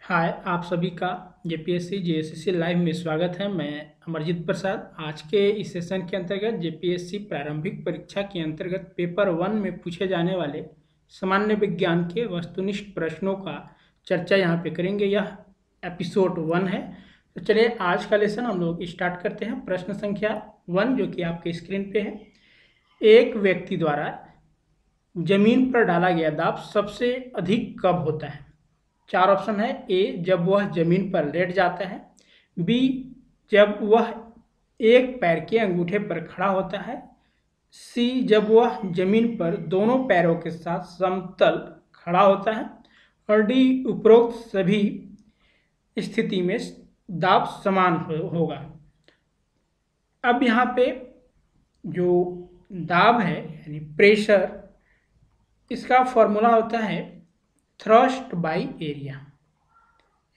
हाय, आप सभी का जेपीएससी जेएसएससी लाइव में स्वागत है। मैं अमरजीत प्रसाद। आज के इस सेशन के अंतर्गत जेपीएससी प्रारंभिक परीक्षा के अंतर्गत पेपर 1 में पूछे जाने वाले सामान्य विज्ञान के वस्तुनिष्ठ प्रश्नों का चर्चा यहाँ पे करेंगे। यह एपिसोड 1 है। तो चलिए आज का लेसन हम लोग स्टार्ट करते हैं। प्रश्न संख्या 1 जो कि आपके स्क्रीन पे है। एक व्यक्ति द्वारा जमीन पर डाला गया दाब सबसे अधिक कब होता है? चार ऑप्शन है। ए, जब वह जमीन पर लेट जाता है। बी, जब वह एक पैर के अंगूठे पर खड़ा होता है। सी, जब वह जमीन पर दोनों पैरों के साथ समतल खड़ा होता है। और डी, उपरोक्त सभी स्थिति में दाब समान होगा। अब यहाँ पे जो दाब है यानी प्रेशर, इसका फॉर्मूला होता है थ्रस्ट बाई एरिया,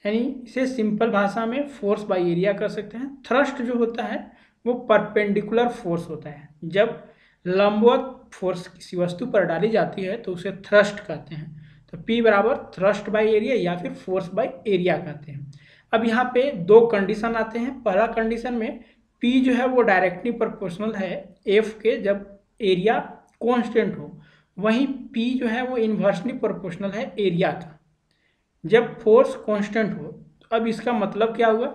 यानी इसे सिंपल भाषा में फोर्स बाई एरिया कर सकते हैं। थ्रस्ट जो होता है वो परपेंडिकुलर फोर्स होता है। जब लंबवत फोर्स किसी वस्तु पर डाली जाती है तो उसे थ्रस्ट कहते हैं। तो P बराबर थ्रस्ट बाई एरिया या फिर फोर्स बाई एरिया कहते हैं। अब यहाँ पे दो कंडीशन आते हैं। पहला कंडीशन में P जो है वो डायरेक्टली प्रोपोर्शनल है F के, जब एरिया कॉन्स्टेंट हो। वहीं P जो है वो इन्वर्सली प्रोपोर्शनल है एरिया का, जब फोर्स कांस्टेंट हो। तो अब इसका मतलब क्या हुआ?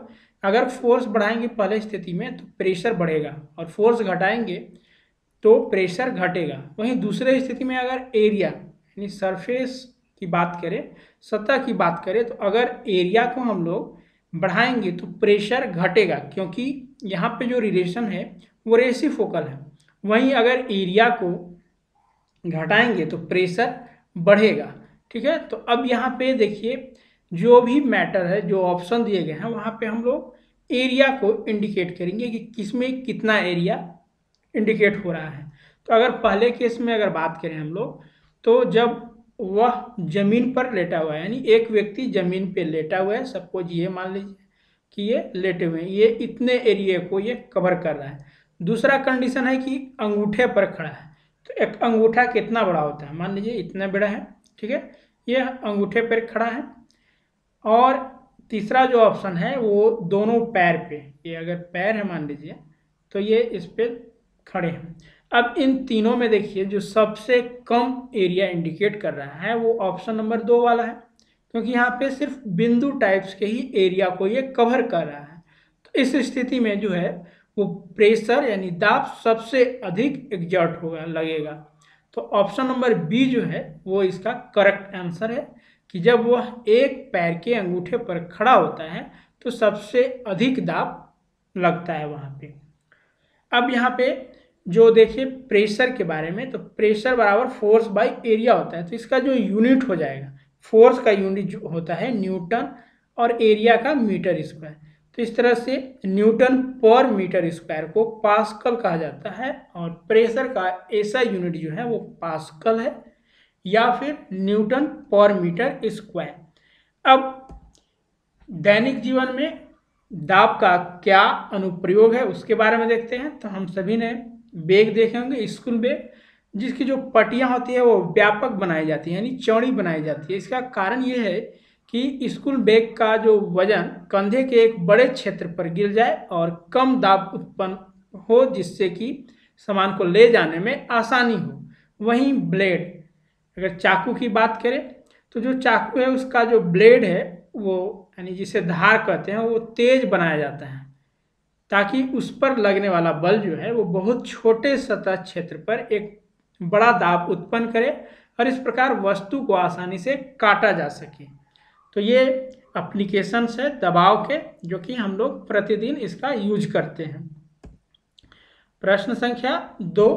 अगर फोर्स बढ़ाएंगे पहले स्थिति में तो प्रेशर बढ़ेगा, और फोर्स घटाएंगे तो प्रेशर घटेगा। वहीं दूसरे स्थिति में अगर एरिया यानी सरफेस की बात करें, सतह की बात करें, तो अगर एरिया को हम लोग बढ़ाएंगे तो प्रेशर घटेगा, क्योंकि यहाँ पे जो रिलेशन है वो रेसिप्रोकल है। वहीं अगर एरिया को घटाएंगे तो प्रेशर बढ़ेगा। ठीक है, तो अब यहाँ पे देखिए जो भी मैटर है, जो ऑप्शन दिए गए हैं वहाँ पे हम लोग एरिया को इंडिकेट करेंगे कि किसमें कितना एरिया इंडिकेट हो रहा है। तो अगर पहले केस में अगर बात करें हम लोग, तो जब वह जमीन पर लेटा हुआ है, यानी एक व्यक्ति जमीन पे लेटा हुआ है, सपोज ये मान लीजिए कि ये लेटे हुए हैं, ये इतने एरिया को ये कवर कर रहा है। दूसरा कंडीशन है कि अंगूठे पर खड़ा है। तो एक अंगूठा कितना बड़ा होता है? मान लीजिए इतना बड़ा है। ठीक है, ये अंगूठे पर खड़ा है। और तीसरा जो ऑप्शन है वो दोनों पैर पे, ये अगर पैर है मान लीजिए, तो ये इस पे खड़े हैं। अब इन तीनों में देखिए जो सबसे कम एरिया इंडिकेट कर रहा है वो ऑप्शन नंबर 2 वाला है, क्योंकि यहाँ पे सिर्फ बिंदु टाइप्स के ही एरिया को ये कवर कर रहा है। तो इस स्थिति में जो है वो प्रेशर यानी दाब सबसे अधिक एग्जर्ट होगा, लगेगा। तो ऑप्शन नंबर बी जो है वो इसका करेक्ट आंसर है कि जब वह एक पैर के अंगूठे पर खड़ा होता है तो सबसे अधिक दाब लगता है वहाँ पे। अब यहाँ पे जो देखिए प्रेशर के बारे में, तो प्रेशर बराबर फोर्स बाई एरिया होता है। तो इसका जो यूनिट हो जाएगा, फोर्स का यूनिट जो होता है न्यूटन और एरिया का मीटर स्क्वायर। तो इस तरह से न्यूटन पर मीटर स्क्वायर को पास्कल कहा जाता है, और प्रेशर का ऐसा यूनिट जो है वो पास्कल है या फिर न्यूटन पर मीटर स्क्वायर। अब दैनिक जीवन में दाब का क्या अनुप्रयोग है उसके बारे में देखते हैं। तो हम सभी ने बैग देखे होंगे, स्कूल बैग, जिसकी जो पट्टियां होती है वो व्यापक बनाई जाती है, यानी चौड़ी बनाई जाती है। इसका कारण ये है कि स्कूल बैग का जो वजन कंधे के एक बड़े क्षेत्र पर गिर जाए और कम दाब उत्पन्न हो, जिससे कि सामान को ले जाने में आसानी हो। वहीं ब्लेड, अगर चाकू की बात करें तो जो चाकू है उसका जो ब्लेड है वो यानी जिसे धार कहते हैं वो तेज बनाया जाता है, ताकि उस पर लगने वाला बल जो है वो बहुत छोटे सतह क्षेत्र पर एक बड़ा दाब उत्पन्न करे और इस प्रकार वस्तु को आसानी से काटा जा सके। तो ये एप्लीकेशंस है दबाव के, जो कि हम लोग प्रतिदिन इसका यूज करते हैं। प्रश्न संख्या 2,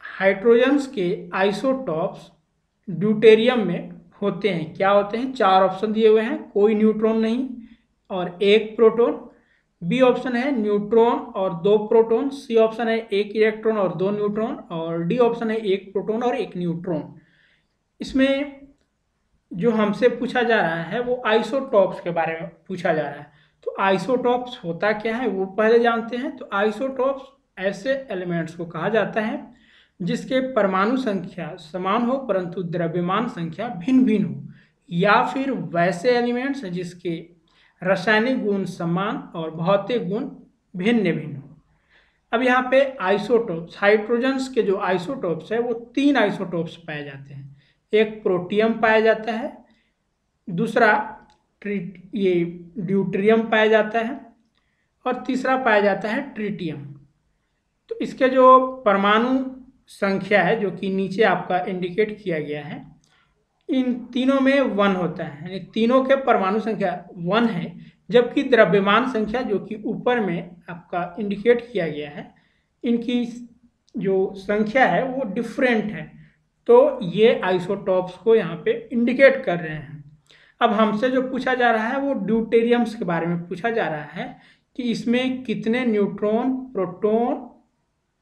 हाइड्रोजन्स के आइसोटॉप्स ड्यूटेरियम में होते हैं, क्या होते हैं? चार ऑप्शन दिए हुए हैं, कोई न्यूट्रॉन नहीं और एक प्रोटॉन। बी ऑप्शन है न्यूट्रॉन और 2 प्रोटॉन। सी ऑप्शन है एक इलेक्ट्रॉन और 2 न्यूट्रॉन। और डी ऑप्शन है एक प्रोटॉन और एक न्यूट्रॉन। इसमें जो हमसे पूछा जा रहा है वो आइसोटॉप्स के बारे में पूछा जा रहा है। तो आइसोटॉप्स होता क्या है वो पहले जानते हैं। तो आइसोटॉप्स ऐसे एलिमेंट्स को कहा जाता है जिसके परमाणु संख्या समान हो परंतु द्रव्यमान संख्या भिन्न भिन्न हो। या फिर वैसे एलिमेंट्स जिसके रासायनिक गुण समान और भौतिक गुण भिन्न भिन्न हो। अब यहाँ पे आइसोटोप्स, हाइड्रोजन्स के जो आइसोटोप्स है वो 3 आइसोटोप्स पाए जाते हैं। एक प्रोटियम पाया जाता है, दूसरा ये ड्यूटेरियम पाया जाता है, और तीसरा पाया जाता है ट्रिटियम। तो इसके जो परमाणु संख्या है जो कि नीचे आपका इंडिकेट किया गया है, इन तीनों में 1 होता है, यानी तीनों के परमाणु संख्या 1 है, जबकि द्रव्यमान संख्या जो कि ऊपर में आपका इंडिकेट किया गया है, इनकी जो संख्या है वो डिफरेंट है। तो ये आइसोटॉप्स को यहाँ पे इंडिकेट कर रहे हैं। अब हमसे जो पूछा जा रहा है वो ड्यूटेरियम्स के बारे में पूछा जा रहा है कि इसमें कितने न्यूट्रॉन, प्रोटॉन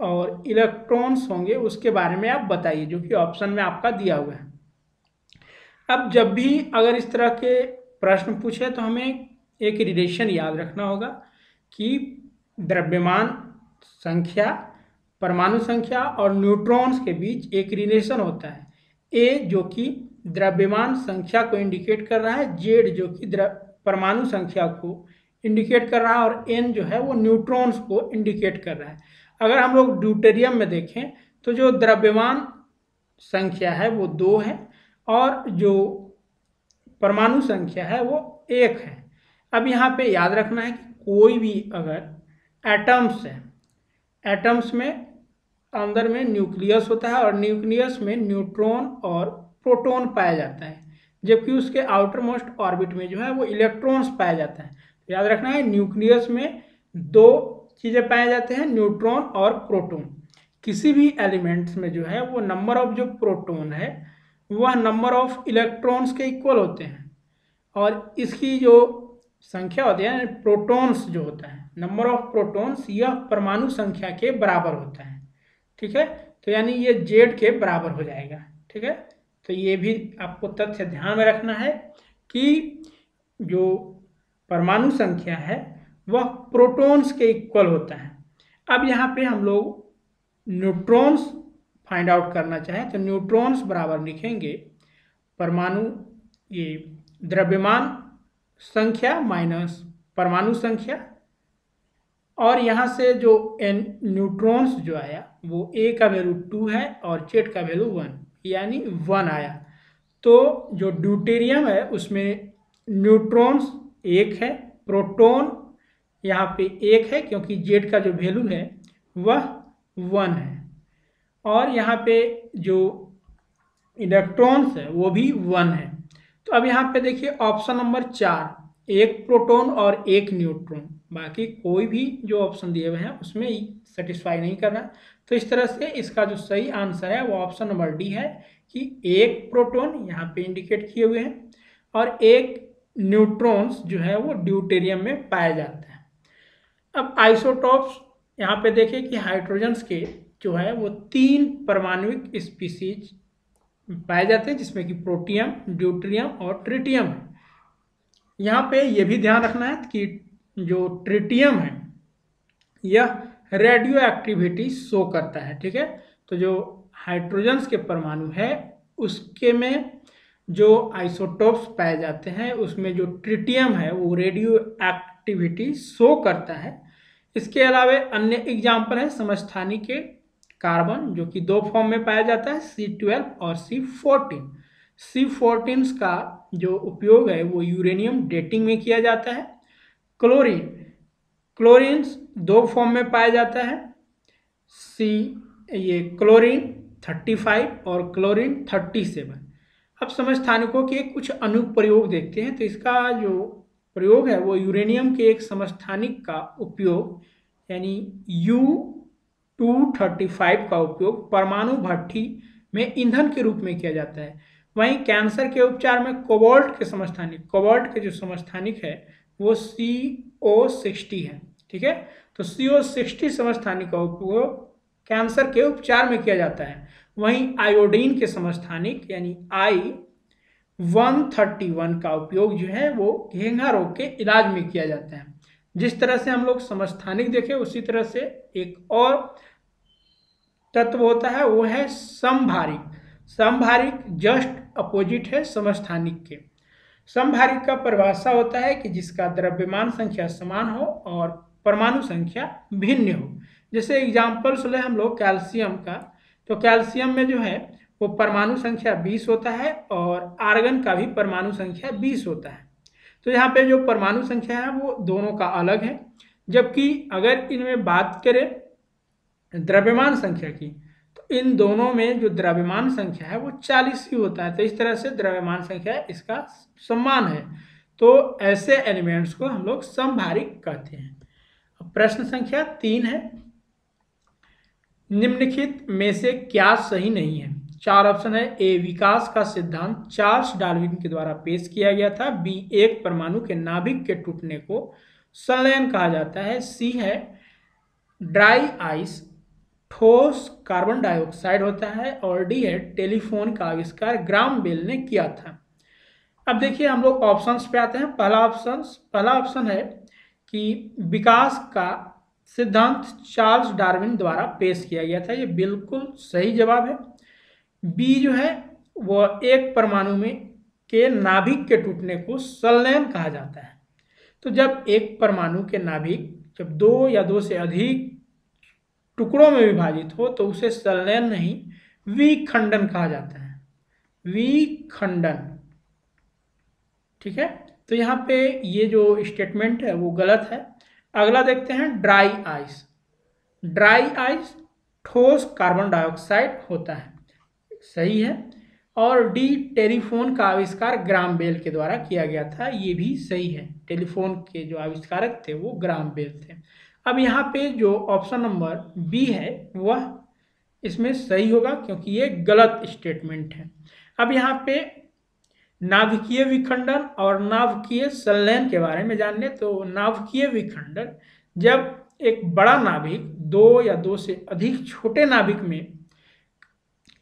और इलेक्ट्रॉन्स होंगे, उसके बारे में आप बताइए, जो कि ऑप्शन में आपका दिया हुआ है। अब जब भी अगर इस तरह के प्रश्न पूछे तो हमें एक रिलेशन याद रखना होगा कि द्रव्यमान संख्या, परमाणु संख्या और न्यूट्रॉन्स के बीच एक रिलेशन होता है। ए जो कि द्रव्यमान संख्या को इंडिकेट कर रहा है, जेड जो कि परमाणु संख्या को इंडिकेट कर रहा है, और एन जो है वो न्यूट्रॉन्स को इंडिकेट कर रहा है। अगर हम लोग ड्यूटेरियम में देखें तो जो द्रव्यमान संख्या है वो 2 है और जो परमाणु संख्या है वो 1 है। अब यहाँ पे याद रखना है कि कोई भी अगर एटम्स है, एटम्स में अंदर में न्यूक्लियस होता है और न्यूक्लियस में न्यूट्रॉन और प्रोटॉन पाया जाता है, जबकि उसके आउटर मोस्ट ऑर्बिट में जो है वो इलेक्ट्रॉन्स पाया जाता है। तो याद रखना है न्यूक्लियस में 2 चीज़ें पाए जाते हैं, न्यूट्रॉन और प्रोटॉन। किसी भी एलिमेंट्स में जो है वो नंबर ऑफ जो प्रोटॉन है वह नंबर ऑफ इलेक्ट्रॉन्स के इक्वल होते हैं, और इसकी जो संख्या होती है प्रोटॉन्स जो होता है, नंबर ऑफ प्रोटॉन्स, यह परमाणु संख्या के बराबर होता है। ठीक है, तो यानी ये जेड के बराबर हो जाएगा। ठीक है, तो ये भी आपको तथ्य ध्यान में रखना है कि जो परमाणु संख्या है वह प्रोटॉन्स के इक्वल होता है। अब यहाँ पे हम लोग न्यूट्रॉन्स फाइंड आउट करना चाहें तो न्यूट्रॉन्स बराबर लिखेंगे परमाणु, ये द्रव्यमान संख्या माइनस परमाणु संख्या, और यहाँ से जो एन न्यूट्रॉन्स जो आया वो ए का वैल्यू 2 है और जेड का वैल्यू 1, यानी 1 आया। तो जो ड्यूटेरियम है उसमें न्यूट्रॉन्स 1 है, प्रोटॉन यहाँ पे 1 है क्योंकि जेड का जो वैल्यू है वह 1 है, और यहाँ पे जो इलेक्ट्रॉन्स है वो भी 1 है। तो अब यहाँ पे देखिए ऑप्शन नंबर 4, 1 प्रोटॉन और 1 न्यूट्रॉन, बाकी कोई भी जो ऑप्शन दिए हुए हैं उसमें सेटिस्फाई नहीं कर रहा। तो इस तरह से इसका जो सही आंसर है वो ऑप्शन नंबर डी है कि 1 प्रोटॉन यहाँ पे इंडिकेट किए हुए हैं और 1 न्यूट्रॉन्स जो है वो ड्यूटेरियम में पाया जाता है। अब आइसोटॉप्स यहाँ पे देखिए कि हाइड्रोजन्स के जो है वो 3 परमाणुविक स्पीसीज पाए जाते हैं, जिसमें कि प्रोटियम, ड्यूटेरियम और ट्रिटियम है। यहाँ पे ये भी ध्यान रखना है कि जो ट्रिटियम है यह रेडियो एक्टिविटी शो करता है। ठीक है, तो जो हाइड्रोजन्स के परमाणु है उसके में जो आइसोटोप्स पाए जाते हैं उसमें जो ट्रिटियम है वो रेडियो एक्टिविटी शो करता है। इसके अलावा अन्य एग्जाम्पल है समस्थानिक के कार्बन, जो कि 2 फॉर्म में पाया जाता है, C12 और C14। C14 का जो उपयोग है वो यूरेनियम डेटिंग में किया जाता है। क्लोरीन 2 फॉर्म में पाया जाता है, ये क्लोरीन 35 और क्लोरीन 37। अब समस्थानिकों के कुछ अनुप्रयोग देखते हैं। तो इसका जो प्रयोग है वो यूरेनियम के एक समस्थानिक का उपयोग यानी U-235 का उपयोग परमाणु भट्ठी में ईंधन के रूप में किया जाता है। वहीं कैंसर के उपचार में कोबाल्ट के समस्थानिक, कोबाल्ट के जो समस्थानिक है वो CO60 है। ठीक है, तो CO60 समस्थानिक का उपयोग कैंसर के उपचार में किया जाता है। वहीं आयोडीन के समस्थानिक यानी I-131 का उपयोग जो है वो घेंघा रोग के इलाज में किया जाता है। जिस तरह से हम लोग समस्थानिक देखें उसी तरह से एक और तत्व होता है वो है समभारिक। समभारिक जस्ट अपोजिट है समस्थानिक के। समभारित का परिभाषा होता है कि जिसका द्रव्यमान संख्या समान हो और परमाणु संख्या भिन्न हो। जैसे एग्जाम्पल्स ले हम लोग कैल्शियम का, तो कैल्शियम में जो है वो परमाणु संख्या 20 होता है और आर्गन का भी परमाणु संख्या 20 होता है। तो यहाँ पे जो परमाणु संख्या है वो दोनों का अलग है, जबकि अगर इनमें बात करें द्रव्यमान संख्या की, तो इन दोनों में जो द्रव्यमान संख्या है वो 40 ही होता है। तो इस तरह से द्रव्यमान संख्या इसका समान है, तो ऐसे एलिमेंट्स को हम लोग समभारिक कहते हैं। प्रश्न संख्या 3 है, निम्नलिखित में से क्या सही नहीं है? 4 ऑप्शन है। ए, विकास का सिद्धांत चार्ल्स डार्विन के द्वारा पेश किया गया था। बी, एक परमाणु के नाभिक के टूटने को संलयन कहा जाता है। सी है, ड्राई आइस ठोस कार्बन डाइऑक्साइड होता है। और डी है, टेलीफोन का आविष्कार ग्राहम बेल ने किया था। अब देखिए हम लोग ऑप्शंस पे आते हैं। पहला ऑप्शन है कि विकास का सिद्धांत चार्ल्स डार्विन द्वारा पेश किया गया था, ये बिल्कुल सही जवाब है। बी जो है वो एक परमाणु में के नाभिक के टूटने को संलयन कहा जाता है। तो जब एक परमाणु के नाभिक जब 2 या 2 से अधिक टुकड़ों में विभाजित हो तो उसे संलयन नहीं विखंडन कहा जाता है। विखंडन, ठीक है। तो यहाँ पे ये जो स्टेटमेंट है वो गलत है। अगला देखते हैं, ड्राई आइस। ड्राई आइस ठोस कार्बन डाइऑक्साइड होता है, सही है। और डी, टेलीफोन का आविष्कार ग्राहम बेल के द्वारा किया गया था, ये भी सही है। टेलीफोन के जो आविष्कारक थे वो ग्राहम बेल थे। अब यहाँ पे जो ऑप्शन नंबर बी है वह इसमें सही होगा, क्योंकि ये गलत स्टेटमेंट है। अब यहाँ पे नाभिकीय विखंडन और नाभिकीय संलयन के बारे में जान लें। तो नाभिकीय विखंडन, जब एक बड़ा नाभिक 2 या 2 से अधिक छोटे नाभिक में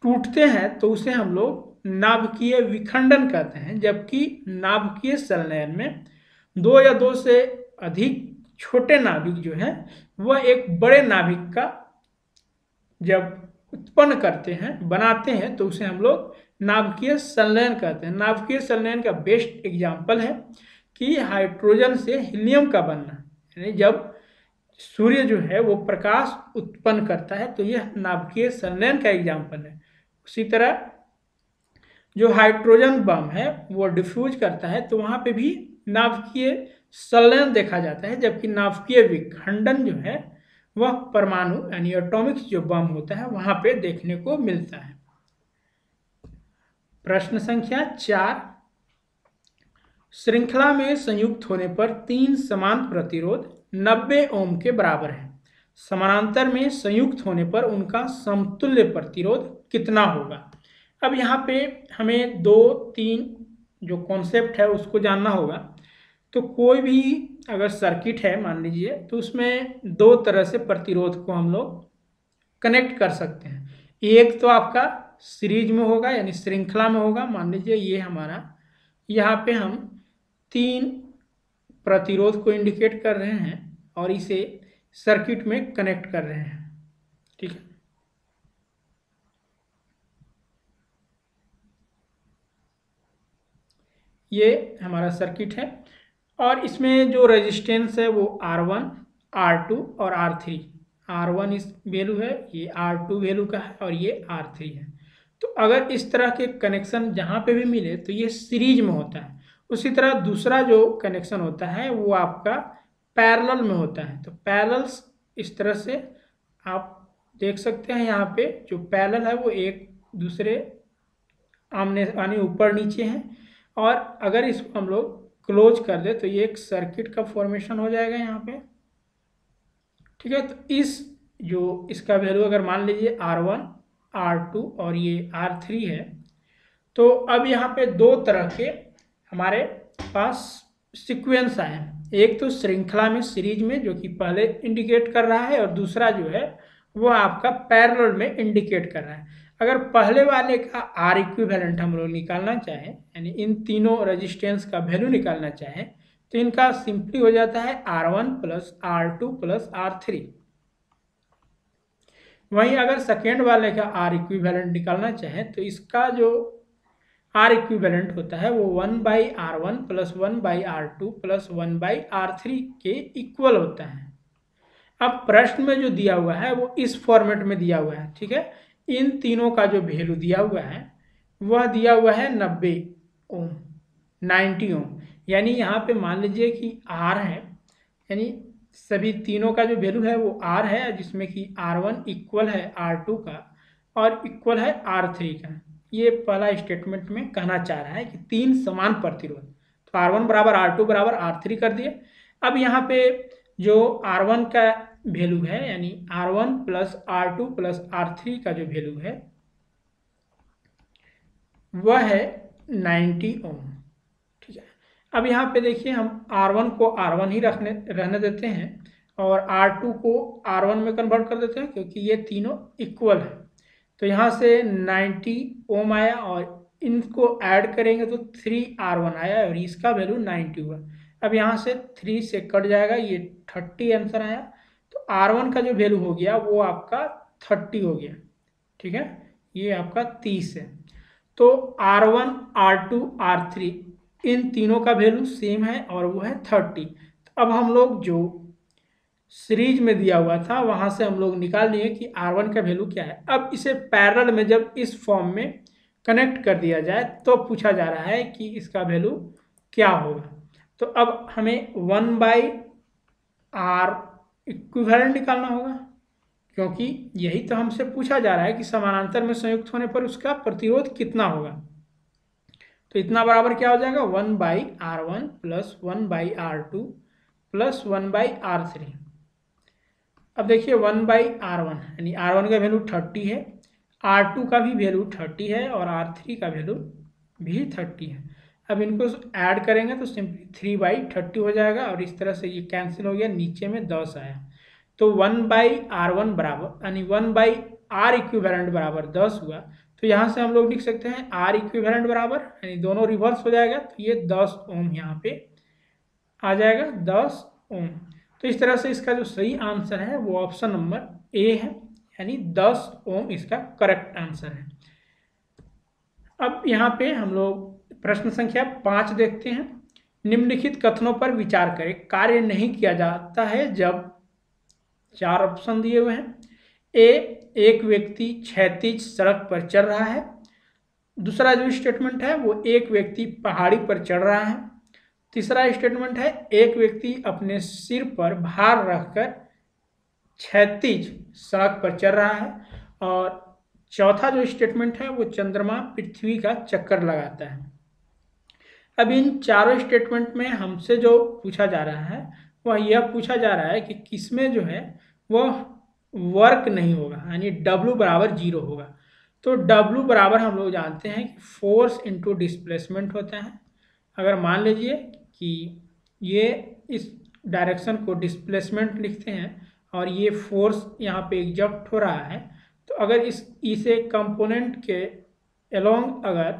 टूटते हैं तो उसे हम लोग नाभिकीय विखंडन कहते हैं। जबकि नाभिकीय संलयन में 2 या 2 से अधिक छोटे नाभिक जो है वह एक बड़े नाभिक का जब उत्पन्न करते हैं, बनाते हैं, तो उसे हम लोग नाभिकीय संलयन कहते हैं। नाभिकीय संलयन का बेस्ट एग्जाम्पल है कि हाइड्रोजन से हीलियम का बनना, यानी जब सूर्य जो है वो प्रकाश उत्पन्न करता है तो यह नाभिकीय संलयन का एग्जाम्पल है। उसी तरह जो हाइड्रोजन बम है वो डिफ्यूज करता है तो वहाँ पे भी नाभिकीय संलयन देखा जाता है, जबकि नाभिकीय विखंडन जो है वह परमाणु यानी एटॉमिक जो बम होता है वहाँ पे देखने को मिलता है। प्रश्न संख्या 4, श्रृंखला में संयुक्त होने पर 3 समान प्रतिरोध 90 ओम के बराबर है। समानांतर में संयुक्त होने पर उनका समतुल्य प्रतिरोध कितना होगा? अब यहाँ पे हमें 2-3 जो कॉन्सेप्ट है उसको जानना होगा। तो कोई भी अगर सर्किट है मान लीजिए, तो उसमें 2 तरह से प्रतिरोध को हम लोग कनेक्ट कर सकते हैं। एक तो आपका सीरीज में होगा यानी श्रृंखला में होगा। मान लीजिए ये हमारा, यहाँ पे हम 3 प्रतिरोध को इंडिकेट कर रहे हैं और इसे सर्किट में कनेक्ट कर रहे हैं, ठीक है। ये हमारा सर्किट है और इसमें जो रेजिस्टेंस है वो R1, R2 और R3। R1 इस वैल्यू है, ये R2 वैल्यू का है और ये R3 है। तो अगर इस तरह के कनेक्शन जहाँ पे भी मिले तो ये सीरीज में होता है। उसी तरह दूसरा जो कनेक्शन होता है वो आपका पैरेलल में होता है। तो पैरेलल्स इस तरह से आप देख सकते हैं, यहाँ पे जो पैरेलल है वो एक दूसरे आमने सामने ऊपर नीचे हैं। और अगर इसको हम लोग क्लोज कर दे तो ये एक सर्किट का फॉर्मेशन हो जाएगा यहाँ पे, ठीक है। तो इस जो इसका वैल्यू अगर मान लीजिए R1, R2 और ये R3 है, तो अब यहाँ पे 2 तरह के हमारे पास सीक्वेंस आए हैं। एक तो श्रृंखला में सीरीज में जो कि पहले इंडिकेट कर रहा है और दूसरा जो है वो आपका पैरेलल में इंडिकेट कर रहा है। अगर पहले वाले का R इक्विवेलेंट हम लोग निकालना चाहें, यानी इन तीनों रेजिस्टेंस का वैल्यू निकालना चाहें, तो इनका सिंपली हो जाता है R1 + R2 + R3। वहीं अगर सेकेंड वाले का R इक्विवेलेंट निकालना चाहें तो इसका जो आर इक्विवेलेंट होता है वो 1/r1 plus 1/r2 plus 1/r3 के इक्वल होता है। अब प्रश्न में जो दिया हुआ है वो इस फॉर्मेट में दिया हुआ है, ठीक है। इन तीनों का जो वैल्यू दिया हुआ है वह दिया हुआ है 90 ओम, 90 ओम। यानी यहाँ पे मान लीजिए कि आर है, यानी सभी तीनों का जो वैल्यू है वो आर है, जिसमें कि R1 इक्वल है R2 का और इक्वल है R3 का। ये पहला स्टेटमेंट में कहना चाह रहा है कि तीन समान प्रतिरोध, तो R1 बराबर R2 बराबर R3 कर दिए। अब यहाँ पे जो R1 का वैल्यू है यानी R1 plus R2 plus R3 का जो वैल्यू है वह है 90 ओम, ठीक है। अब यहाँ पे देखिए हम R1 को R1 ही रहने देते हैं और R2 को R1 में कन्वर्ट कर देते हैं क्योंकि ये तीनों इक्वल है। तो यहाँ से 90 ओम आया और इनको ऐड करेंगे तो 3R1 आया और इसका वैल्यू 90 हुआ। अब यहाँ से 3 से कट जाएगा, ये 30 आंसर आया। तो R1 का जो वैल्यू हो गया वो आपका 30 हो गया, ठीक है। ये आपका 30 है। तो R1, R2, R3 इन तीनों का वैल्यू सेम है और वो है 30। तो अब हम लोग जो सीरीज में दिया हुआ था वहां से हम लोग निकाल लिए कि R1 का वैल्यू क्या है। अब इसे पैरेलल में जब इस फॉर्म में कनेक्ट कर दिया जाए तो पूछा जा रहा है कि इसका वैल्यू क्या होगा। तो अब हमें 1/r इक्विवेलेंट निकालना होगा क्योंकि यही तो हमसे पूछा जा रहा है कि समानांतर में संयुक्त होने पर उसका प्रतिरोध कितना होगा। तो इतना बराबर क्या हो जाएगा 1/r1 plus 1/r2 plus 1/r3। अब देखिए 1/r1 यानी R1 का वैल्यू 30 है, R2 का भी वैल्यू 30 है और R3 का वैल्यू भी 30 है। अब इनको ऐड करेंगे तो सिंपली 3/30 हो जाएगा और इस तरह से ये कैंसिल हो गया, नीचे में 10 आया। तो 1/r1 बराबर यानी 1/r इक्विवेलेंट बराबर 10 हुआ। तो यहाँ से हम लोग लिख सकते हैं R इक्विवेलेंट बराबर यानी दोनों रिवर्स हो जाएगा तो ये 10 ओम यहाँ पे आ जाएगा, 10 ओम। तो इस तरह से इसका जो सही आंसर है वो ऑप्शन नंबर ए है, यानी 10 ओम इसका करेक्ट आंसर है। अब यहाँ पे हम लोग प्रश्न संख्या 5 देखते हैं। निम्नलिखित कथनों पर विचार करें। कार्य नहीं किया जाता है जब, 4 ऑप्शन दिए हुए हैं। ए, एक व्यक्ति क्षैतिज सड़क पर चल रहा है। दूसरा जो स्टेटमेंट है वो एक व्यक्ति पहाड़ी पर चढ़ रहा है। तीसरा स्टेटमेंट है एक व्यक्ति अपने सिर पर भार रखकर क्षैतिज सड़क पर चल रहा है। और चौथा जो स्टेटमेंट है वो चंद्रमा पृथ्वी का चक्कर लगाता है। अब इन चारों स्टेटमेंट में हमसे जो पूछा जा रहा है वह यह पूछा जा रहा है कि किसमें जो है वह वर्क नहीं होगा, यानी W बराबर 0 होगा। तो W बराबर हम लोग जानते हैं कि फोर्स इंटू डिस्प्लेसमेंट होता है। अगर मान लीजिए कि ये इस डायरेक्शन को डिस्प्लेसमेंट लिखते हैं और ये फोर्स यहाँ पे एग्जर्ट हो रहा है, तो अगर इसे कंपोनेंट के अलोंग अगर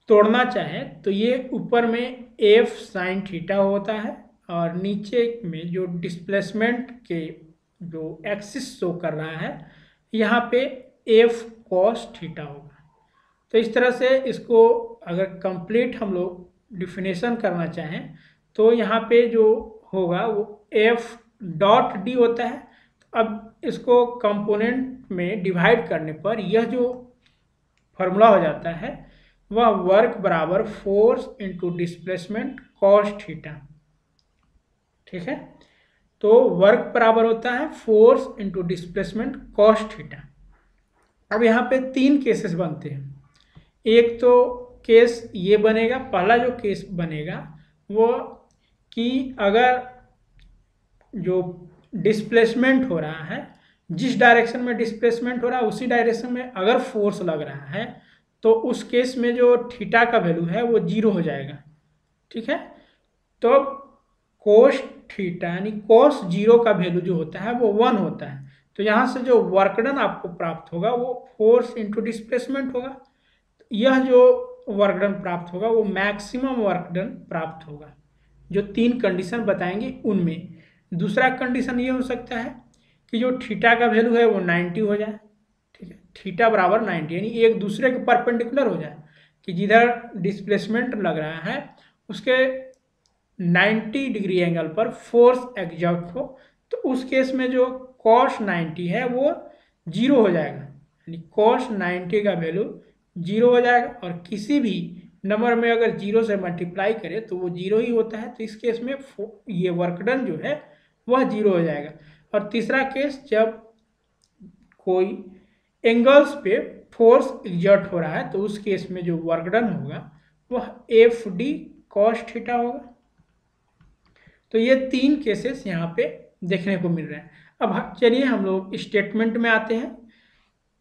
तोड़ना चाहें तो ये ऊपर में F साइन थीटा होता है और नीचे में जो डिस्प्लेसमेंट के जो एक्सिस शो कर रहा है यहाँ पे F cos थीटा होगा। तो इस तरह से इसको अगर कंप्लीट हम लोग डिफिनेशन करना चाहें तो यहाँ पे जो होगा वो F.D होता है। तो अब इसको कंपोनेंट में डिवाइड करने पर यह जो फॉर्मूला हो जाता है वह वर्क बराबर force into displacement cos theta, ठीक है। तो वर्क बराबर होता है force into displacement cos theta. अब यहाँ पे 3 केसेस बनते हैं। एक तो केस ये बनेगा, पहला जो केस बनेगा वो कि अगर जो डिस्प्लेसमेंट हो रहा है, जिस डायरेक्शन में डिस्प्लेसमेंट हो रहा है उसी डायरेक्शन में अगर फोर्स लग रहा है तो उस केस में जो थीटा का वैल्यू है वो 0 हो जाएगा, ठीक है। तो कोस थीटा यानी कोस 0 का वैल्यू जो होता है वो 1 होता है। तो यहाँ से जो वर्क डन आपको प्राप्त होगा वो फोर्स इंटू डिस्प्लेसमेंट होगा। यह जो वर्क डन प्राप्त होगा वो मैक्सिमम वर्क डन प्राप्त होगा। जो 3 कंडीशन बताएंगे उनमें दूसरा कंडीशन ये हो सकता है कि जो थीटा का वैल्यू है वो 90 हो जाए, ठीक है। थीटा बराबर 90 यानी एक दूसरे के परपेंडिकुलर हो जाए। कि जिधर डिस्प्लेसमेंट लग रहा है उसके 90 डिग्री एंगल पर फोर्स एग्जर्ट हो, तो उस केस में जो cos 90 है वो जीरो हो जाएगा, यानी cos 90 का वैल्यू जीरो हो जाएगा। और किसी भी नंबर में अगर जीरो से मल्टीप्लाई करें तो वो जीरो ही होता है, तो इस केस में ये वर्क डन जो है वह जीरो हो जाएगा। और तीसरा केस, जब कोई एंगल्स पे फोर्स एग्जर्ट हो रहा है तो उस केस में जो वर्क डन होगा वह एफ डी कॉस थीटा होगा। तो ये तीन केसेस यहाँ पे देखने को मिल रहे हैं। अब चलिए हम लोग स्टेटमेंट में आते हैं।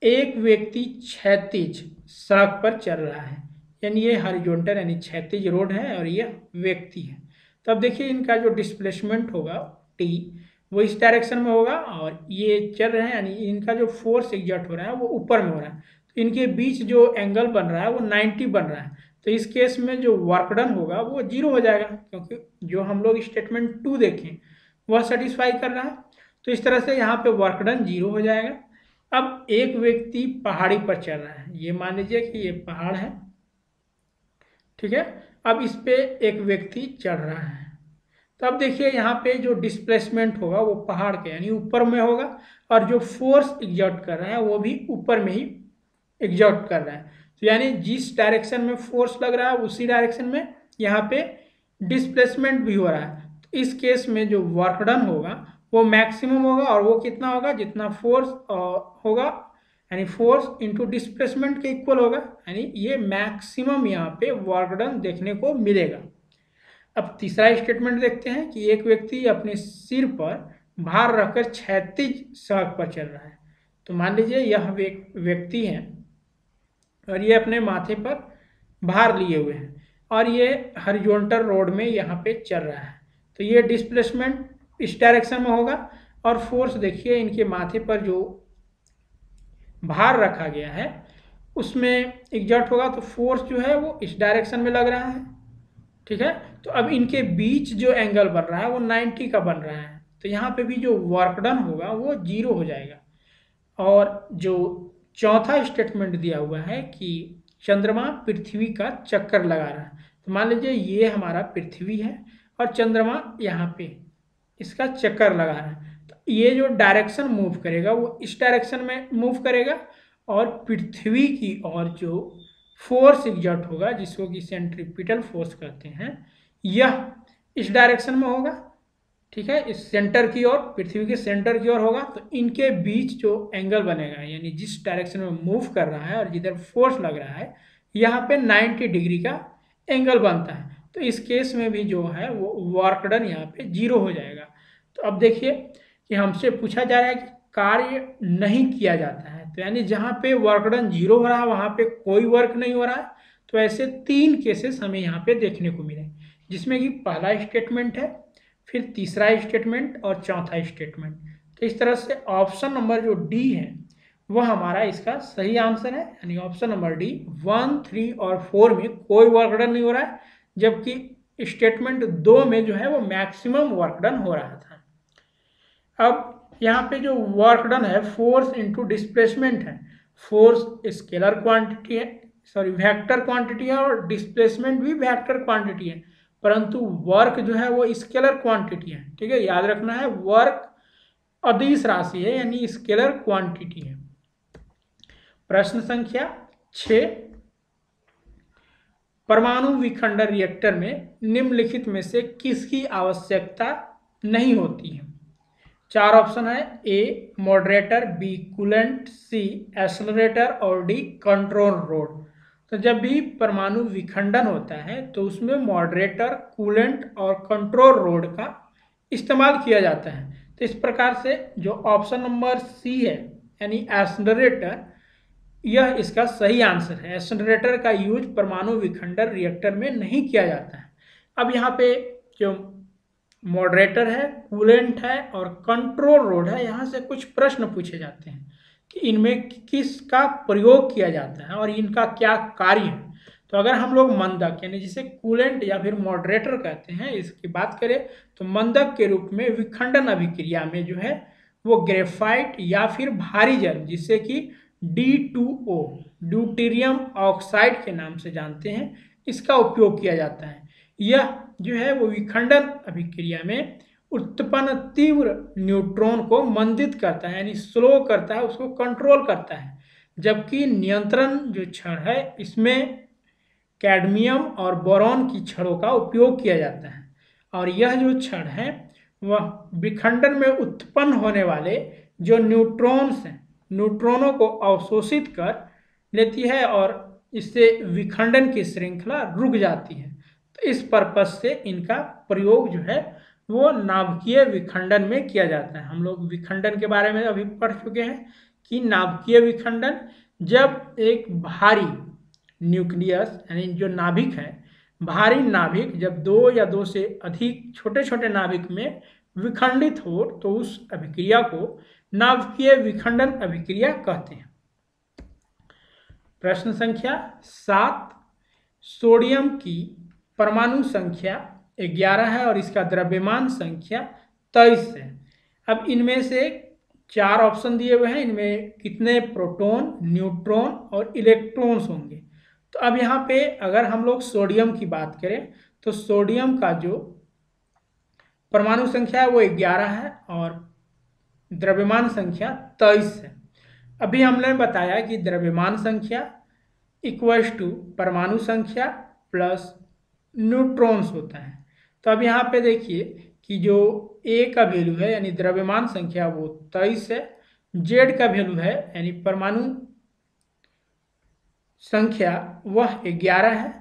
एक व्यक्ति क्षैतिज सड़क पर चल रहा है, यानी ये हॉरिजॉन्टल यानी क्षैतिज रोड है और ये व्यक्ति है। तो अब देखिए इनका जो डिस्प्लेसमेंट होगा टी वो इस डायरेक्शन में होगा और ये चल रहे हैं, यानी इनका जो फोर्स एग्जर्ट हो रहा है वो ऊपर में हो रहा है। तो इनके बीच जो एंगल बन रहा है वो 90 बन रहा है। तो इस केस में जो वर्क डन होगा वो जीरो हो जाएगा, क्योंकि जो हम लोग स्टेटमेंट 2 देखें वह सेटिस्फाई कर रहा है। तो इस तरह से यहाँ पे वर्क डन जीरो हो जाएगा। अब एक व्यक्ति पहाड़ी पर चल रहा है, ये मान लीजिए कि ये पहाड़ है, ठीक है। अब इस पे एक व्यक्ति चढ़ रहा है, तो अब देखिए यहाँ पे जो डिस्प्लेसमेंट होगा वो पहाड़ के यानी ऊपर में होगा और जो फोर्स एग्जर्ट कर रहा है वो भी ऊपर में ही एग्जर्ट कर रहा है। तो यानी जिस डायरेक्शन में फोर्स लग रहा है उसी डायरेक्शन में यहाँ पे डिस्प्लेसमेंट भी हो रहा है। तो इस केस में जो वर्क डन होगा वो मैक्सिमम होगा, और वो कितना होगा, जितना फोर्स होगा यानी फोर्स इंटू डिस्प्लेसमेंट के इक्वल होगा, यानी ये मैक्सिमम यहाँ पे वर्क डन देखने को मिलेगा। अब तीसरा स्टेटमेंट देखते हैं कि एक व्यक्ति अपने सिर पर भार रखकर क्षैतिज सड़क पर चल रहा है। तो मान लीजिए यह व्यक्ति है और ये अपने माथे पर भार लिए हुए हैं और ये हॉरिजॉन्टल रोड में यहाँ पे चल रहा है। तो ये डिस्प्लेसमेंट इस डायरेक्शन में होगा और फोर्स देखिए इनके माथे पर जो भार रखा गया है उसमें एग्जर्ट होगा, तो फोर्स जो है वो इस डायरेक्शन में लग रहा है, ठीक है। तो अब इनके बीच जो एंगल बन रहा है वो 90 का बन रहा है, तो यहाँ पे भी जो वर्क डन होगा वो जीरो हो जाएगा। और जो चौथा स्टेटमेंट दिया हुआ है कि चंद्रमा पृथ्वी का चक्कर लगा रहा है, तो मान लीजिए ये हमारा पृथ्वी है और चंद्रमा यहाँ पे इसका चक्कर लगा रहा है, तो ये जो डायरेक्शन मूव करेगा वो इस डायरेक्शन में मूव करेगा और पृथ्वी की और जो फोर्स एग्जर्ट होगा जिसको कि सेंट्रीपिटल फोर्स कहते हैं यह इस डायरेक्शन में होगा, ठीक है, इस सेंटर की ओर, पृथ्वी के सेंटर की ओर होगा। तो इनके बीच जो एंगल बनेगा यानी जिस डायरेक्शन में मूव कर रहा है और जिधर फोर्स लग रहा है यहाँ पे 90 डिग्री का एंगल बनता है। तो इस केस में भी जो है वो वर्क डन यहाँ पे जीरो हो जाएगा। तो अब देखिए कि हमसे पूछा जा रहा है कि कार्य नहीं किया जाता है, तो यानी जहाँ पे वर्क डन जीरो हो रहा है वहाँ पे कोई वर्क नहीं हो रहा है। तो ऐसे तीन केसेस हमें यहाँ पे देखने को मिले, जिसमें कि पहला स्टेटमेंट है, फिर तीसरा स्टेटमेंट और चौथा स्टेटमेंट। तो इस तरह से ऑप्शन नंबर जो डी है वह हमारा इसका सही आंसर है, यानी ऑप्शन नंबर डी 1, 3 और 4 में कोई वर्क डन नहीं हो रहा है, जबकि स्टेटमेंट 2 में जो है वो मैक्सिमम वर्क डन हो रहा था। अब यहाँ पे जो वर्क डन है फोर्स इंटू डिस्प्लेसमेंट है, फोर्स स्केलर क्वांटिटी है, सॉरी वेक्टर क्वांटिटी है, और डिस्प्लेसमेंट भी वेक्टर क्वांटिटी है, परंतु वर्क जो है वो स्केलर क्वांटिटी है, ठीक है, याद रखना है, वर्क अदिश राशि है यानी स्केलर क्वांटिटी है। प्रश्न संख्या 6, परमाणु विखंडन रिएक्टर में निम्नलिखित में से किसकी आवश्यकता नहीं होती है? 4 ऑप्शन है, ए मॉडरेटर, बी कूलेंट, सी एक्सेलरेटर और डी कंट्रोल रोड। तो जब भी परमाणु विखंडन होता है तो उसमें मॉडरेटर, कूलेंट और कंट्रोल रोड का इस्तेमाल किया जाता है। तो इस प्रकार से जो ऑप्शन नंबर सी है यानी एक्सेलरेटर, यह इसका सही आंसर है। एक्सेलरेटर का यूज परमाणु विखंडन रिएक्टर में नहीं किया जाता है। अब यहाँ पे जो मॉडरेटर है, कूलेंट है और कंट्रोल रोड है, यहाँ से कुछ प्रश्न पूछे जाते हैं कि इनमें किसका प्रयोग किया जाता है और इनका क्या कार्य है। तो अगर हम लोग मंदक यानी जिसे कूलेंट या फिर मॉडरेटर कहते हैं इसकी बात करें तो मंदक के रूप में विखंडन अभिक्रिया में जो है वो ग्रेफाइट या फिर भारी जल जिससे कि D2O ड्यूटेरियम ऑक्साइड के नाम से जानते हैं, इसका उपयोग किया जाता है। यह जो है वो विखंडन अभिक्रिया में उत्पन्न तीव्र न्यूट्रॉन को मंदित करता है, यानी स्लो करता है, उसको कंट्रोल करता है। जबकि नियंत्रण जो छड़ है इसमें कैडमियम और बोरॉन की छड़ों का उपयोग किया जाता है, और यह जो छड़ है वह विखंडन में उत्पन्न होने वाले जो न्यूट्रॉन्स हैं, न्यूट्रॉनों को अवशोषित कर लेती है और इससे विखंडन की श्रृंखला रुक जाती है। तो इस पर्पज से इनका प्रयोग जो है वो नाभिकीय विखंडन में किया जाता है। हम लोग विखंडन के बारे में अभी पढ़ चुके हैं कि नाभिकीय विखंडन जब एक भारी न्यूक्लियस यानी जो नाभिक है, भारी नाभिक जब दो या दो से अधिक छोटे छोटे नाभिक में विखंडित हो तो उस अभिक्रिया को नाभिकीय विखंडन अभिक्रिया कहते हैं। प्रश्न संख्या 7, सोडियम की परमाणु संख्या 11 है और इसका द्रव्यमान संख्या 23 है। अब इनमें से 4 ऑप्शन दिए हुए हैं, इनमें कितने प्रोटॉन, न्यूट्रॉन और इलेक्ट्रॉन्स होंगे। तो अब यहाँ पे अगर हम लोग सोडियम की बात करें तो सोडियम का जो परमाणु संख्या है वो 11 है और द्रव्यमान संख्या 23 है। अभी हमने बताया कि द्रव्यमान संख्या इक्वल्स टू परमाणु संख्या प्लस न्यूट्रॉन्स होता है। तो अब यहाँ पे देखिए कि जो ए का वैल्यू है यानी द्रव्यमान संख्या वो 23 है, जेड का वैल्यू है यानी परमाणु संख्या वह 11 है,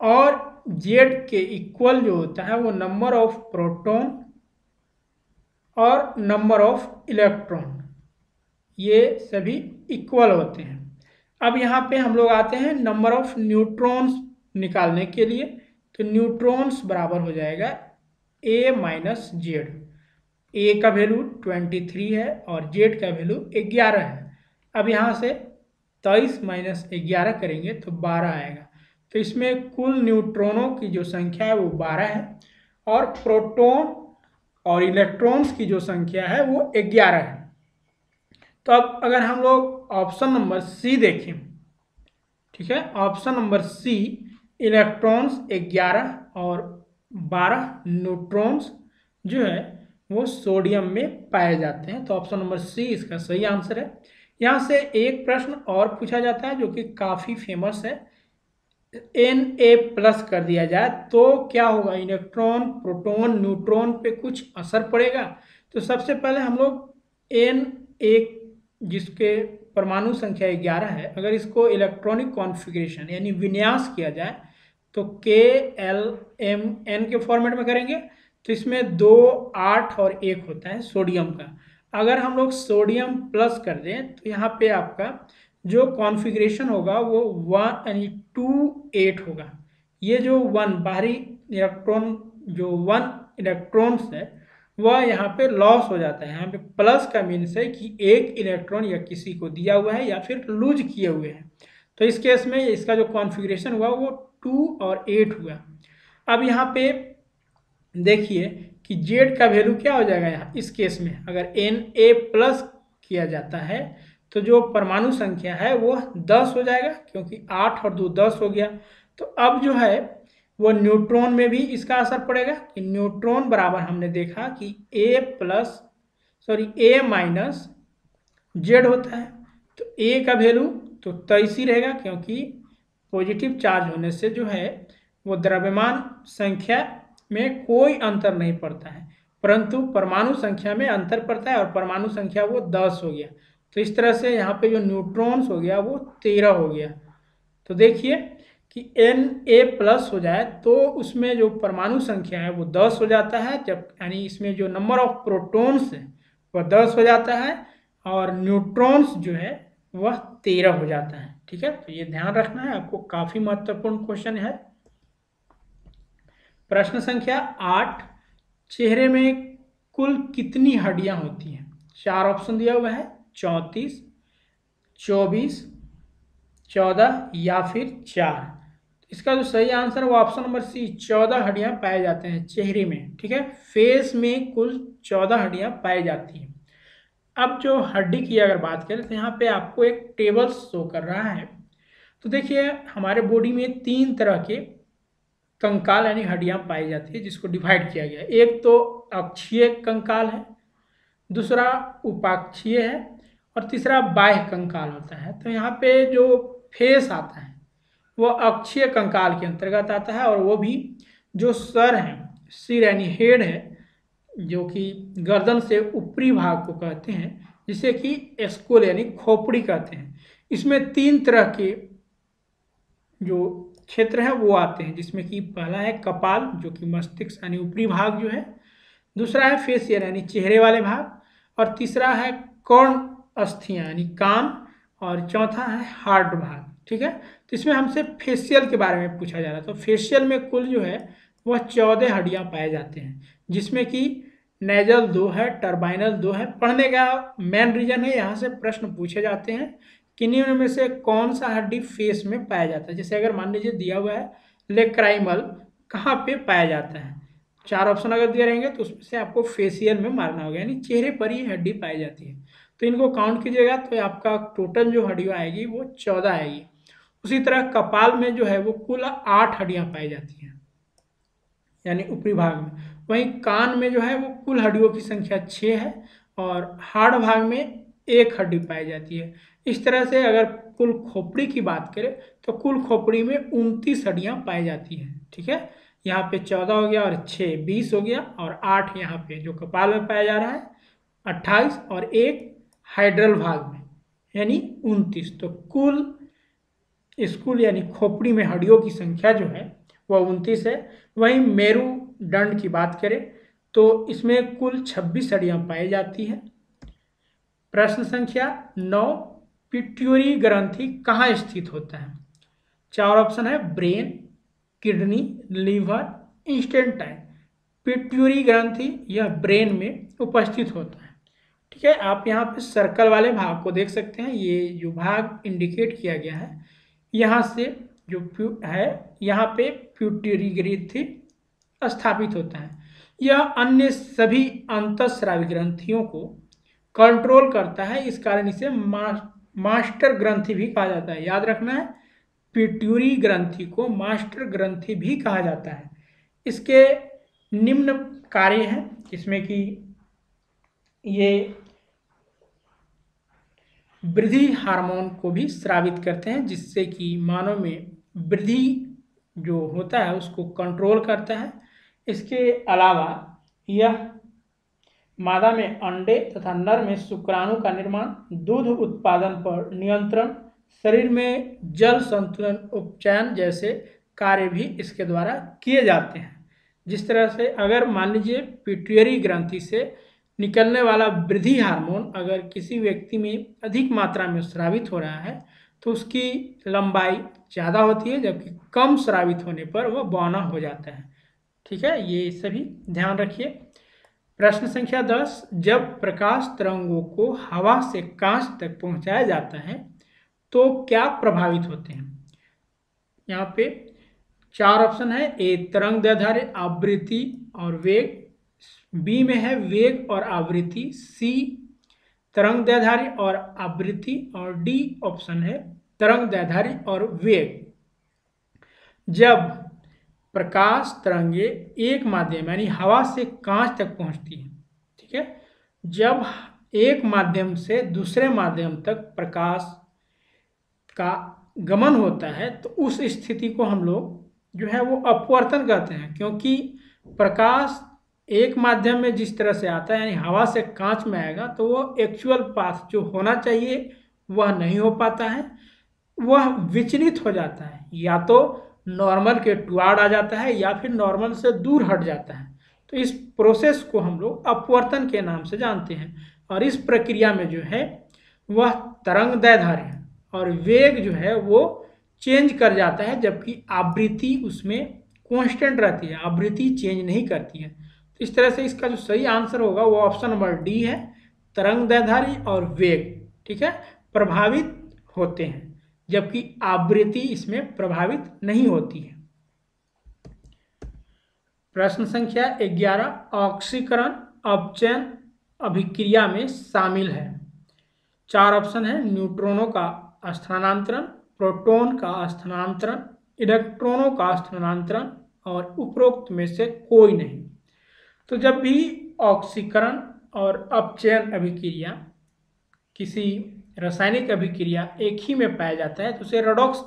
और जेड के इक्वल जो होता है वो नंबर ऑफ प्रोटॉन और नंबर ऑफ इलेक्ट्रॉन, ये सभी इक्वल होते हैं। अब यहाँ पे हम लोग आते हैं नंबर ऑफ न्यूट्रॉन्स निकालने के लिए। तो न्यूट्रॉन्स बराबर हो जाएगा ए माइनस जेड। ए का वैल्यू 23 है और जेड का वैल्यू 11 है। अब यहाँ से 23 माइनस 11 करेंगे तो 12 आएगा। तो इसमें कुल न्यूट्रॉनों की जो संख्या है वो 12 है और प्रोटॉन और इलेक्ट्रॉन्स की जो संख्या है वो 11 है। तो अब अगर हम लोग ऑप्शन नंबर सी देखें, ठीक है, ऑप्शन नंबर सी इलेक्ट्रॉन्स 11 और 12 न्यूट्रॉन्स जो है वो सोडियम में पाए जाते हैं। तो ऑप्शन नंबर सी इसका सही आंसर है। यहाँ से एक प्रश्न और पूछा जाता है जो कि काफ़ी फेमस है, Na+ कर दिया जाए तो क्या होगा, इलेक्ट्रॉन, प्रोटॉन, न्यूट्रॉन पे कुछ असर पड़ेगा? तो सबसे पहले हम लोग Na जिसके परमाणु संख्या 11 है, अगर इसको इलेक्ट्रॉनिक कॉन्फ़िगरेशन यानी विन्यास किया जाए तो KLMN के फॉर्मेट में करेंगे तो इसमें 2, 8 और 1 होता है सोडियम का। अगर हम लोग सोडियम प्लस कर दें तो यहाँ पे आपका जो कॉन्फ़िगरेशन होगा वो 1 यानी 2, 8 होगा। ये जो 1 बाहरी इलेक्ट्रॉन, जो 1 इलेक्ट्रॉन्स है वह यहाँ पे लॉस हो जाता है। यहाँ पे प्लस का मीन्स है कि एक इलेक्ट्रॉन या किसी को दिया हुआ है या फिर लूज किए हुए हैं। तो इस केस में इसका जो कॉन्फ़िगरेशन हुआ वो 2 और 8 हुआ। अब यहाँ पे देखिए कि जेड का वैल्यू क्या हो जाएगा। यहाँ इस केस में अगर Na+ किया जाता है तो जो परमाणु संख्या है वो 10 हो जाएगा, क्योंकि 8 और 2 10 हो गया। तो अब जो है वो न्यूट्रॉन में भी इसका असर पड़ेगा कि न्यूट्रॉन बराबर हमने देखा कि A माइनस जेड होता है। तो A का वैल्यू तो 23 ही रहेगा, क्योंकि पॉजिटिव चार्ज होने से जो है वो द्रव्यमान संख्या में कोई अंतर नहीं पड़ता है, परंतु परमाणु संख्या में अंतर पड़ता है और परमाणु संख्या वो 10 हो गया। तो इस तरह से यहाँ पे जो न्यूट्रॉन्स हो गया वो 13 हो गया। तो देखिए कि Na+ हो जाए तो उसमें जो परमाणु संख्या है वो 10 हो जाता है, जब यानी इसमें जो नंबर ऑफ प्रोटॉन्स है वह 10 हो जाता है और न्यूट्रॉन्स जो है वह 13 हो जाता है। ठीक है, तो ये ध्यान रखना है आपको, काफ़ी महत्वपूर्ण क्वेश्चन है। प्रश्न संख्या 8, चेहरे में कुल कितनी हड्डियां होती हैं? 4 ऑप्शन दिया हुआ है, 34, 24, 14 या फिर 4। इसका जो सही आंसर है वो ऑप्शन नंबर सी, 14 हड्डियां पाए जाते हैं चेहरे में। ठीक है, फेस में कुल 14 हड्डियां पाई जाती हैं। अब जो हड्डी की अगर बात करें तो यहाँ पे आपको एक टेबल शो कर रहा है। तो देखिए हमारे बॉडी में 3 तरह के कंकाल यानी हड्डियां पाई जाती है, जिसको डिवाइड किया गया है। एक तो अक्षीय कंकाल है, दूसरा उपाक्षीय है और तीसरा बाह्य कंकाल होता है। तो यहाँ पे जो फेस आता है वो अक्षीय कंकाल के अंतर्गत आता है, और वो भी जो सर है, सिर यानी हेड है, जो कि गर्दन से ऊपरी भाग को कहते हैं, जिसे कि स्कुल यानी खोपड़ी कहते हैं। इसमें 3 तरह के जो क्षेत्र है वो आते हैं, जिसमें कि पहला है कपाल, जो कि मस्तिष्क यानी ऊपरी भाग जो है, दूसरा है फेसियल यानी चेहरे वाले भाग, और तीसरा है कर्ण अस्थियां यानी कान, और चौथा है हार्ट भाग। ठीक है, तो इसमें हमसे फेशियल के बारे में पूछा जा रहा है। तो फेशियल में कुल जो है वह 14 हड्डियां पाए जाते हैं, जिसमें कि नेजल 2 है, टर्बाइनल 2 है। पढ़ने का मेन रीजन है, यहाँ से प्रश्न पूछे जाते हैं किन्हीं में से कौन सा हड्डी फेस में पाया जाता है। जैसे अगर मान लीजिए दिया हुआ है लेक्राइमल, कहाँ पे पाया जाता है, 4 ऑप्शन अगर दिए रहेंगे तो उसमें से आपको फेशियल में मारना होगा, यानी चेहरे पर ही हड्डी पाई जाती है। तो इनको काउंट कीजिएगा तो आपका टोटल जो हड्डियाँ आएगी वो 14 आएगी। उसी तरह कपाल में जो है वो कुल 8 हड्डियाँ पाई जाती हैं, यानी ऊपरी भाग में। वहीं कान में जो है वो कुल हड्डियों की संख्या 6 है, और हाड़ भाग में 1 हड्डी पाई जाती है। इस तरह से अगर कुल खोपड़ी की बात करें तो कुल खोपड़ी में 29 हड्डियाँ पाई जाती हैं। ठीक है, यहाँ पे 14 हो गया और 6 20 हो गया, और 8 यहाँ पे जो कपाल में पाया जा रहा है 28, और 1 हाइड्रल भाग में यानी 29। तो कुल स्कुल यानी खोपड़ी में हड्डियों की संख्या जो है वह 29 है। वहीं मेरुदंड की बात करें तो इसमें कुल 26 हड्डियां पाई जाती है। प्रश्न संख्या 9, पिट्यूरी ग्रंथि कहाँ स्थित होता है? 4 ऑप्शन है, ब्रेन, किडनी, लीवर, इंस्टेंटाइन। पिट्यूरी ग्रंथि यह ब्रेन में उपस्थित होता है। ठीक है, आप यहाँ पे सर्कल वाले भाग को देख सकते हैं। ये जो भाग इंडिकेट किया गया है, यहाँ से जो है यहाँ पे पिट्यूरी ग्रंथि स्थापित होता है। यह अन्य सभी अंतःस्रावी ग्रंथियों को कंट्रोल करता है, इस कारण इसे मास्टर ग्रंथि भी कहा जाता है। याद रखना है, पिट्यूरी ग्रंथि को मास्टर ग्रंथि भी कहा जाता है। इसके निम्न कार्य हैं, जिसमें कि ये वृद्धि हार्मोन को भी स्रावित करते हैं, जिससे कि मानव में वृद्धि जो होता है उसको कंट्रोल करता है। इसके अलावा यह मादा में अंडे तथा नर में शुक्राणु का निर्माण, दूध उत्पादन पर नियंत्रण, शरीर में जल संतुलन उपचयन जैसे कार्य भी इसके द्वारा किए जाते हैं। जिस तरह से अगर मान लीजिए पिट्यूटरी ग्रंथि से निकलने वाला वृद्धि हार्मोन अगर किसी व्यक्ति में अधिक मात्रा में स्रावित हो रहा है तो उसकी लंबाई ज़्यादा होती है, जबकि कम स्रावित होने पर वह बौना हो जाता है। ठीक है, ये सभी ध्यान रखिए। प्रश्न संख्या 10, जब प्रकाश तरंगों को हवा से कांच तक पहुंचाया जाता है तो क्या प्रभावित होते हैं? यहाँ पे 4 ऑप्शन है, ए तरंग दैर्ध्य, आवृत्ति और वेग, बी में है वेग और आवृत्ति, सी तरंग दैर्ध्य और आवृत्ति, और डी ऑप्शन है तरंग दैर्ध्य और वेग। जब प्रकाश तरंगे एक माध्यम यानी हवा से कांच तक पहुंचती है, ठीक है, जब एक माध्यम से दूसरे माध्यम तक प्रकाश का गमन होता है तो उस स्थिति को हम लोग जो है वो अपवर्तन कहते हैं, क्योंकि प्रकाश एक माध्यम में जिस तरह से आता है यानी हवा से कांच में आएगा तो वो एक्चुअल पाथ जो होना चाहिए वह नहीं हो पाता है, वह विचलित हो जाता है, या तो नॉर्मल के टुवार्ड आ जाता है या फिर नॉर्मल से दूर हट जाता है। तो इस प्रोसेस को हम लोग अपवर्तन के नाम से जानते हैं, और इस प्रक्रिया में जो है वह तरंग दैर्ध्य और वेग जो है वो चेंज कर जाता है, जबकि आवृत्ति उसमें कांस्टेंट रहती है, आवृत्ति चेंज नहीं करती है। तो इस तरह से इसका जो सही आंसर होगा वो ऑप्शन नंबर डी है, तरंग दैर्ध्य और वेग, ठीक है, प्रभावित होते हैं, जबकि आवृत्ति इसमें प्रभावित नहीं होती है। प्रश्न संख्या 11, ऑक्सीकरण, अपचयन अभिक्रिया में शामिल है। 4 ऑप्शन है, न्यूट्रॉनों का स्थानांतरण, प्रोटॉन का स्थानांतरण, इलेक्ट्रॉनों का स्थानांतरण और उपरोक्त में से कोई नहीं। तो जब भी ऑक्सीकरण और अपचयन अभिक्रिया किसी रासायनिक अभिक्रिया एक ही में पाया जाता है तो उसे रेडॉक्स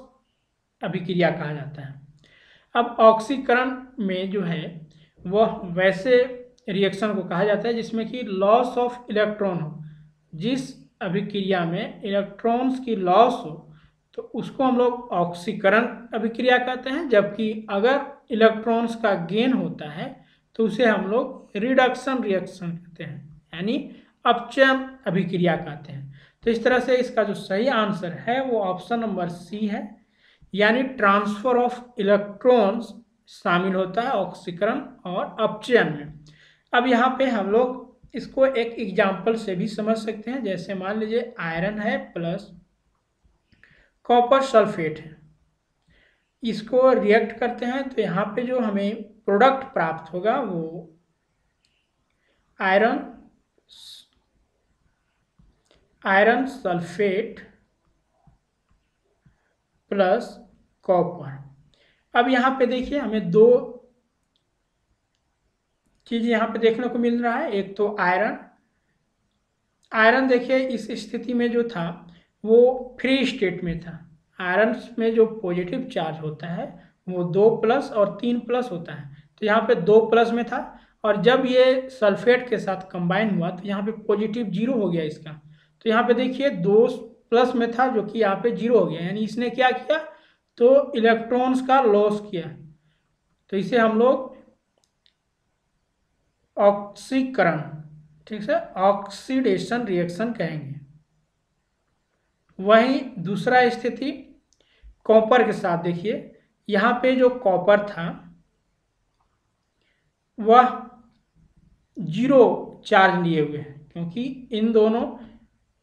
अभिक्रिया कहा जाता है। अब ऑक्सीकरण में जो है वह वैसे रिएक्शन को कहा जाता है जिसमें कि लॉस ऑफ इलेक्ट्रॉन हो। जिस अभिक्रिया में इलेक्ट्रॉन्स की लॉस हो तो उसको हम लोग ऑक्सीकरण अभिक्रिया कहते हैं, जबकि अगर इलेक्ट्रॉन्स का गेन होता है तो उसे हम लोग रिडक्शन रिएक्शन कहते हैं, यानी अपचयन अभिक्रिया कहते हैं। तो इस तरह से इसका जो सही आंसर है वो ऑप्शन नंबर सी है, यानी ट्रांसफर ऑफ इलेक्ट्रॉन्स शामिल होता है ऑक्सीकरण और अपचयन में। अब यहाँ पे हम लोग इसको एक एग्जाम्पल से भी समझ सकते हैं। जैसे मान लीजिए आयरन है प्लस कॉपर सल्फेट है, इसको रिएक्ट करते हैं तो यहाँ पे जो हमें प्रोडक्ट प्राप्त होगा वो आयरन सल्फेट प्लस कॉपर। अब यहाँ पे देखिए हमें दो चीज़ यहाँ पे देखने को मिल रहा है। एक तो आयरन देखिए इस स्थिति में जो था वो फ्री स्टेट में था। आयरन में जो पॉजिटिव चार्ज होता है वो 2+ और 3+ होता है, तो यहाँ पे 2+ में था और जब ये सल्फेट के साथ कंबाइन हुआ तो यहाँ पे पॉजिटिव 0 हो गया इसका। तो यहाँ पे देखिए 2+ में था जो कि यहाँ पे 0 हो गया, यानी इसने क्या किया तो इलेक्ट्रॉन्स का लॉस किया। तो इसे हम लोग ऑक्सीकरण, ठीक है, ऑक्सीडेशन रिएक्शन कहेंगे। वहीं दूसरा स्थिति कॉपर के साथ देखिए, यहाँ पे जो कॉपर था वह 0 चार्ज लिए हुए हैं, क्योंकि इन दोनों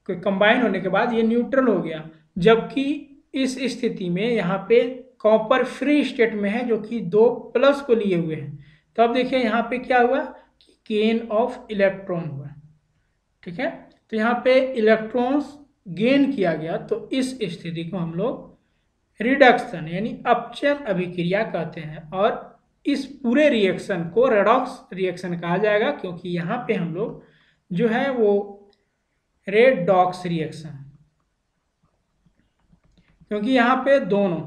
के कंबाइन होने के बाद ये न्यूट्रल हो गया, जबकि इस स्थिति में यहाँ पे कॉपर फ्री स्टेट में है जो कि 2+ को लिए हुए हैं। तो अब देखिए यहाँ पे क्या हुआ कि गेन ऑफ इलेक्ट्रॉन हुआ, ठीक है। तो यहाँ पे इलेक्ट्रॉन्स गेन किया गया, तो इस स्थिति को हम लोग रिडक्शन यानी अपचयन अभिक्रिया कहते हैं और इस पूरे रिएक्शन को रेडॉक्स रिएक्शन कहा जाएगा, क्योंकि यहाँ पे हम लोग जो है वो रेडॉक्स रिएक्शन, क्योंकि यहाँ पे दोनों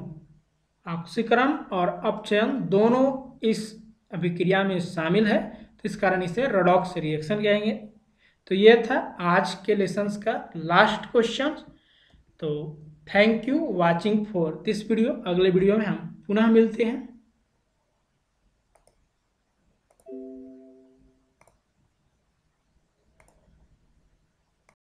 ऑक्सीकरण और अपचयन दोनों इस अभिक्रिया में शामिल है, तो इस कारण इसे रेडॉक्स रिएक्शन कहेंगे। तो ये था आज के लेसन्स का लास्ट क्वेश्चन। तो thank you watching for this video. अगले वीडियो में हम पुनः मिलते हैं।